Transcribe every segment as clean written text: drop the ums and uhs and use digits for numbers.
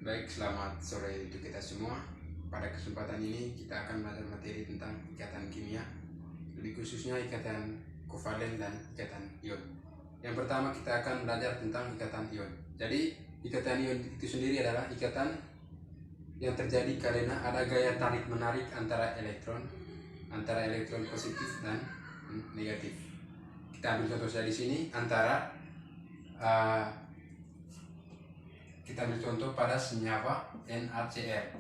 Baik, selamat sore untuk kita semua. Pada kesempatan ini kita akan belajar materi tentang ikatan kimia, lebih khususnya ikatan kovalen dan ikatan ion. Yang pertama kita akan belajar tentang ikatan ion. Jadi ikatan ion itu sendiri adalah ikatan yang terjadi karena ada gaya tarik menarik antara elektron positif dan negatif. Kita ambil contoh saja di sini kita ambil contoh pada senyawa NaCl.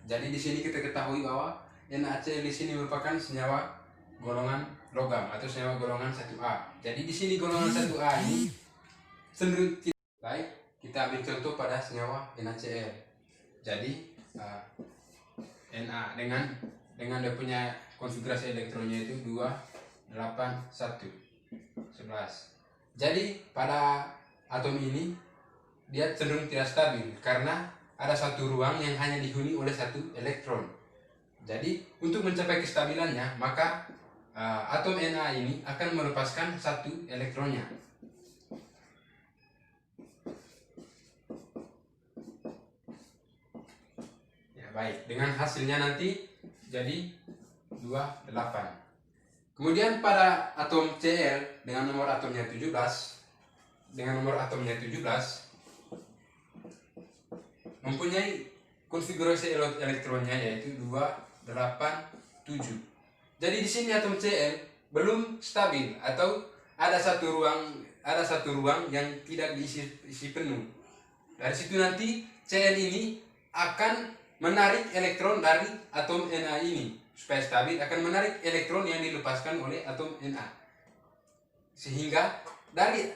Jadi di sini kita ketahui bahwa NaCl di sini merupakan senyawa golongan logam atau senyawa golongan 1A. Jadi di sini golongan 1A ini cenderung baik. Kita ambil contoh pada senyawa NaCl. Jadi Na dengan dia punya konfigurasi elektronnya itu 2, 8, 1, 11. Jadi pada atom ini dia cenderung tidak stabil karena ada satu ruang yang hanya dihuni oleh satu elektron. Jadi untuk mencapai kestabilannya, maka atom Na ini akan melepaskan satu elektronnya. Ya, baik, dengan hasilnya nanti jadi 28. Kemudian pada atom Cl dengan nomor atomnya 17 mempunyai konfigurasi elektronnya yaitu 2, 8, 7. Jadi di sini atom Cl belum stabil atau ada satu ruang yang tidak diisi penuh. Dari situ nanti Cl ini akan menarik elektron dari atom Na ini. Supaya stabil akan menarik elektron yang dilepaskan oleh atom Na. Sehingga dari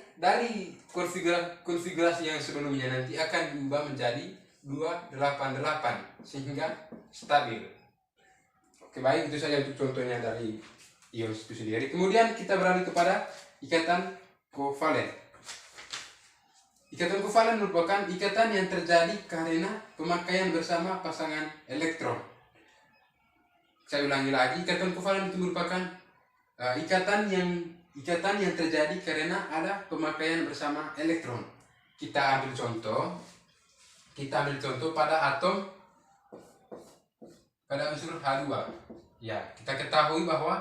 konfigurasi yang sebelumnya nanti akan diubah menjadi 288 sehingga stabil. Oke, baik, itu saja untuk contohnya dari ion itu sendiri. Kemudian kita beralih kepada ikatan kovalen. Ikatan kovalen merupakan ikatan yang terjadi karena pemakaian bersama pasangan elektron. Saya ulangi lagi, ikatan kovalen itu merupakan ikatan yang terjadi karena ada pemakaian bersama elektron. Kita ambil contoh pada unsur H2. Ya, kita ketahui bahwa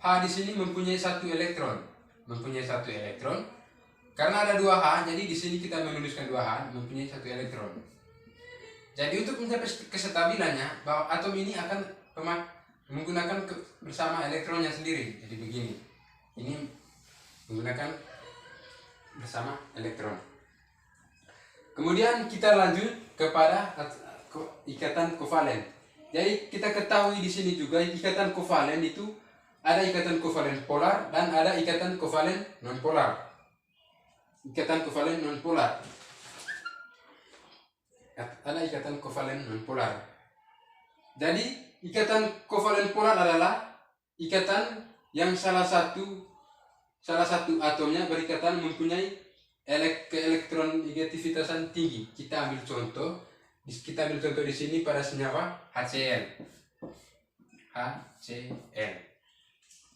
H di sini mempunyai satu elektron. Karena ada 2H, jadi di sini kita menuliskan 2H mempunyai satu elektron. Jadi untuk mencapai kestabilannya, bahwa atom ini akan menggunakan bersama elektronnya sendiri. Jadi begini. Ini menggunakan bersama elektron. Kemudian kita lanjut kepada ikatan kovalen. Jadi kita ketahui di sini juga ikatan kovalen itu ada ikatan kovalen polar dan ada ikatan kovalen nonpolar. Ada ikatan kovalen nonpolar. Jadi ikatan kovalen polar adalah ikatan yang salah satu atomnya berikatan mempunyai keelektron negativitasan tinggi. Kita ambil contoh di sini pada senyawa HCl.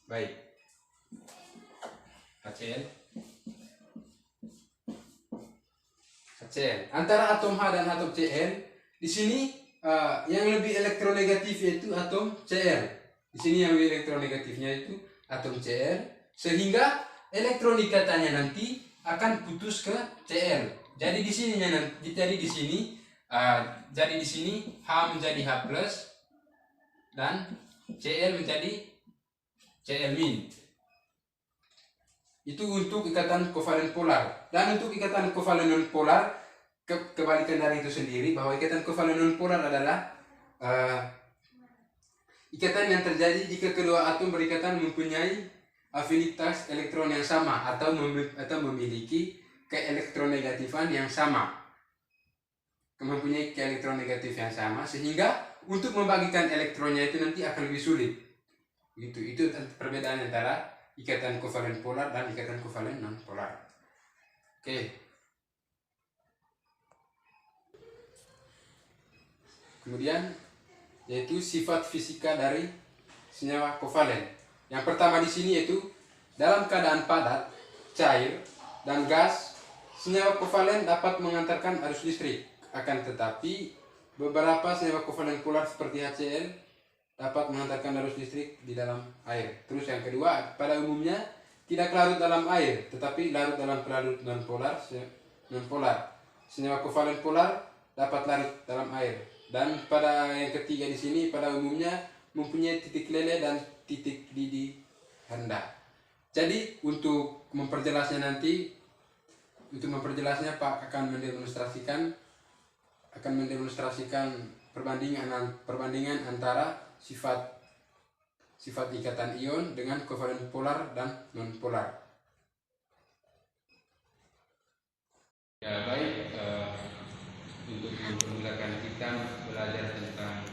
Baik. HCl. Antara atom H dan atom Cl, di sini yang lebih elektronegatif yaitu atom Cl. Di sini yang lebih elektronegatifnya itu atom Cl, sehingga elektron ikatannya nanti akan putus ke Cl. Jadi di sini H menjadi H+ dan Cl menjadi Cl-. Itu untuk ikatan kovalen polar. Dan untuk ikatan kovalen nonpolar, kebalikan dari itu sendiri, bahwa ikatan kovalen nonpolar adalah ikatan yang terjadi jika kedua atom berikatan mempunyai afinitas elektron yang sama atau memiliki keelektronegatifan yang sama. Mempunyai keelektronegatif yang sama, sehingga untuk membagikan elektronnya itu nanti akan lebih sulit. Itu perbedaan antara ikatan kovalen polar dan ikatan kovalen nonpolar. Oke. Kemudian yaitu sifat fisika dari senyawa kovalen. Yang pertama di sini yaitu dalam keadaan padat, cair, dan gas senyawa kovalen dapat mengantarkan arus listrik, akan tetapi beberapa senyawa kovalen polar seperti HCl dapat mengantarkan arus listrik di dalam air. Terus yang kedua, pada umumnya tidak larut dalam air, tetapi larut dalam pelarut non-polar. Senyawa kovalen polar dapat larut dalam air. Dan pada yang ketiga di sini, pada umumnya mempunyai titik lele dan titik didih rendah. Jadi untuk memperjelasnya Pak akan mendemonstrasikan perbandingan antara sifat ikatan ion dengan kovalen polar dan non polar. Ya baik, untuk mempermudahkan kita belajar tentang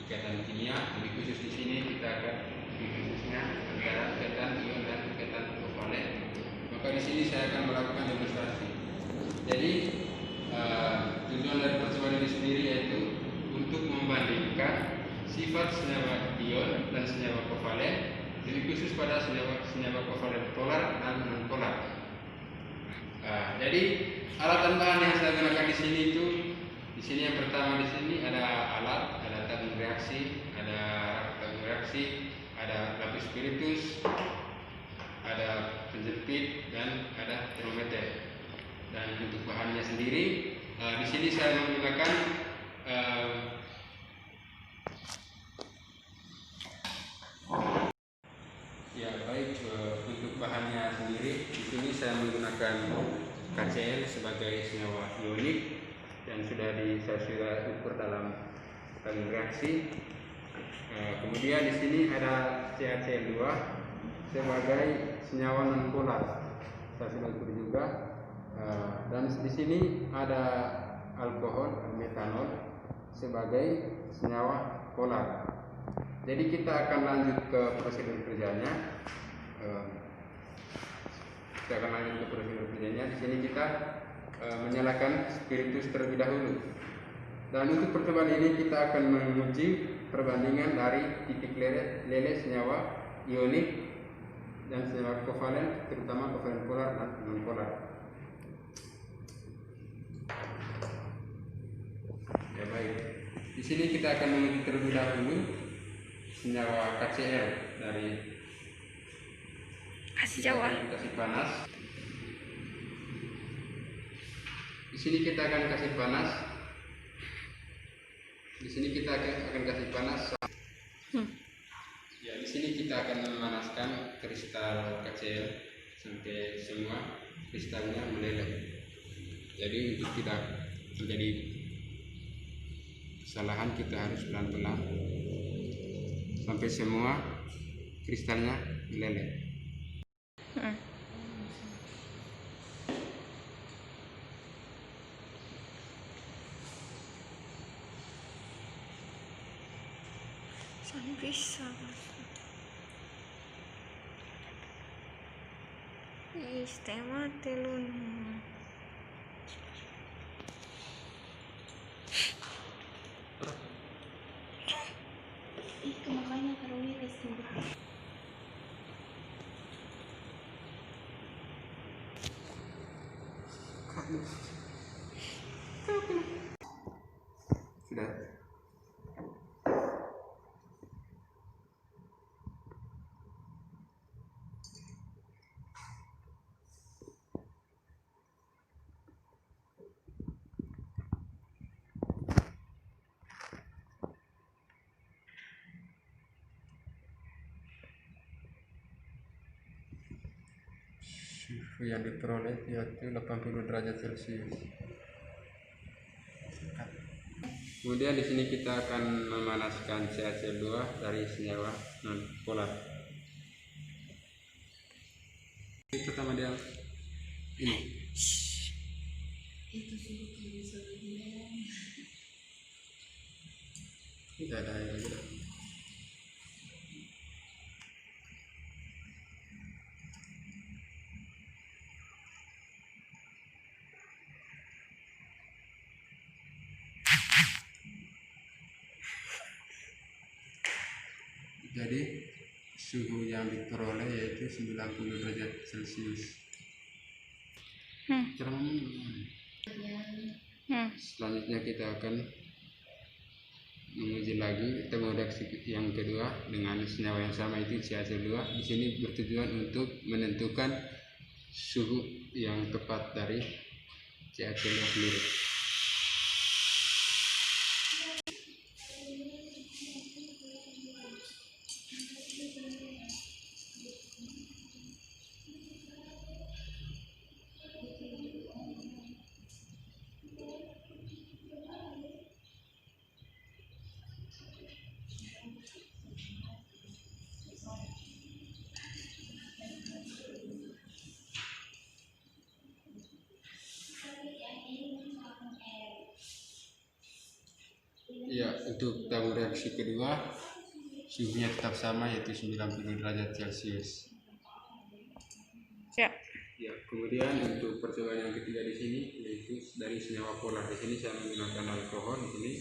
ikatan kimia, lebih khusus di sini kita akan khususnya antara ikatan ion dan ikatan kovalen. Maka di sini saya akan melakukan demonstrasi. Jadi tujuan dari percobaan ini sendiri yaitu untuk membandingkan sifat senyawa ion dan senyawa kovalen, lebih khusus pada senyawa kovalen polar dan non polar. Jadi alat dan bahan yang saya gunakan di sini yang pertama di sini ada alat, ada tabung reaksi, ada lapis spiritus, ada penjepit dan ada termometer. Dan untuk bahannya sendiri, di sini saya menggunakan untuk bahannya sendiri di sini saya menggunakan KCl sebagai senyawa ionik yang sudah ukur dalam tabung reaksi. Kemudian di sini ada CaCl2 sebagai senyawa non polar, saya sudah ukur juga. Dan di sini ada alkohol metanol sebagai senyawa polar. Jadi kita akan lanjut ke prosedur kerjanya. Di sini kita menyalakan spiritus terlebih dahulu. Dan untuk percobaan ini kita akan menguji perbandingan dari titik lele senyawa ionik dan senyawa kovalen, terutama kovalen polar dan non polar. Ya baik. Di sini kita akan menguji terlebih dahulu senyawa KCl dari kasih panas. Di sini kita akan kasih panas. Ya, di sini kita akan memanaskan kristal KCl sampai semua kristalnya meleleh. Jadi untuk tidak terjadi kesalahan, kita harus pelan-pelan sampai semua kristalnya meleleh. Bisa sistema telun itu makanya karuni resin Sudah. Suhu yang diperoleh yaitu 80 derajat Celcius. Kemudian di sini kita akan memanaskan CaCl2 dari senyawa non polar. Itu pertama dia ini. Tidak ada air lagi. Jadi suhu yang diperoleh yaitu 90 derajat Celcius. Selanjutnya kita akan menguji lagi temu reaksi yang kedua dengan senyawa yang sama, itu CaCO2. Di sini bertujuan untuk menentukan suhu yang tepat dari CaCO2 sendiri. Ya, untuk tabung reaksi kedua suhunya tetap sama, yaitu 90 derajat Celcius. Ya. Ya, kemudian untuk percobaan yang ketiga di sini yaitu dari senyawa polar. Di sini saya menggunakan alkohol, di sini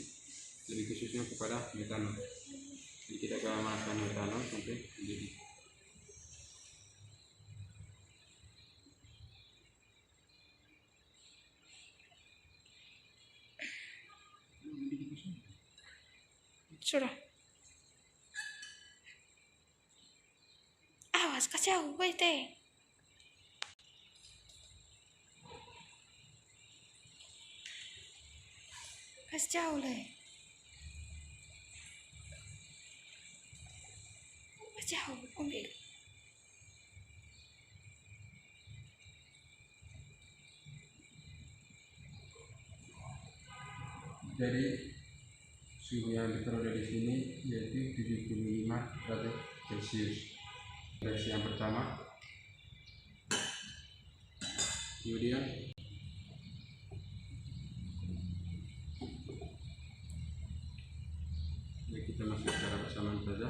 lebih khususnya kepada metanol. Jadi kita akan memasukkan metanol sampai mendidih. Sudah. Awas kacau, wait teh. Kasih jauh leh. Jauh, ambil. Jadi suhu yang diperoleh di sini yaitu 75 derajat Celcius. Reaksi yang pertama. Kemudian ya, kita masuk secara bersamaan saja.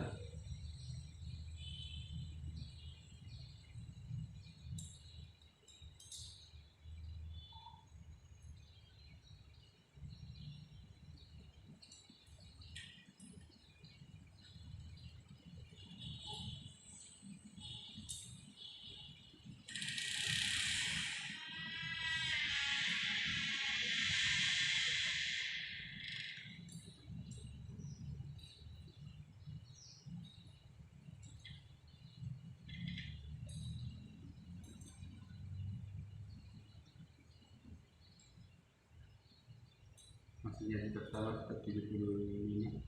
Masih jadi pertama seperti 75.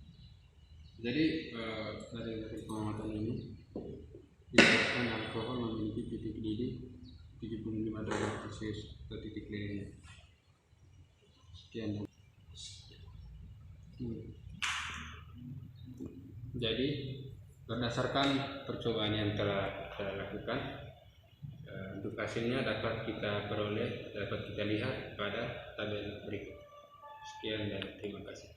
Jadi dari pengamatan ini disebutkan alkohol memiliki titik didih 75 derajat Celcius atau titik lelehnya. Sekian. Jadi berdasarkan percobaan yang telah kita lakukan, untuk hasilnya dapat kita peroleh, dapat kita lihat pada tabel berikut. Sekian dan terima kasih.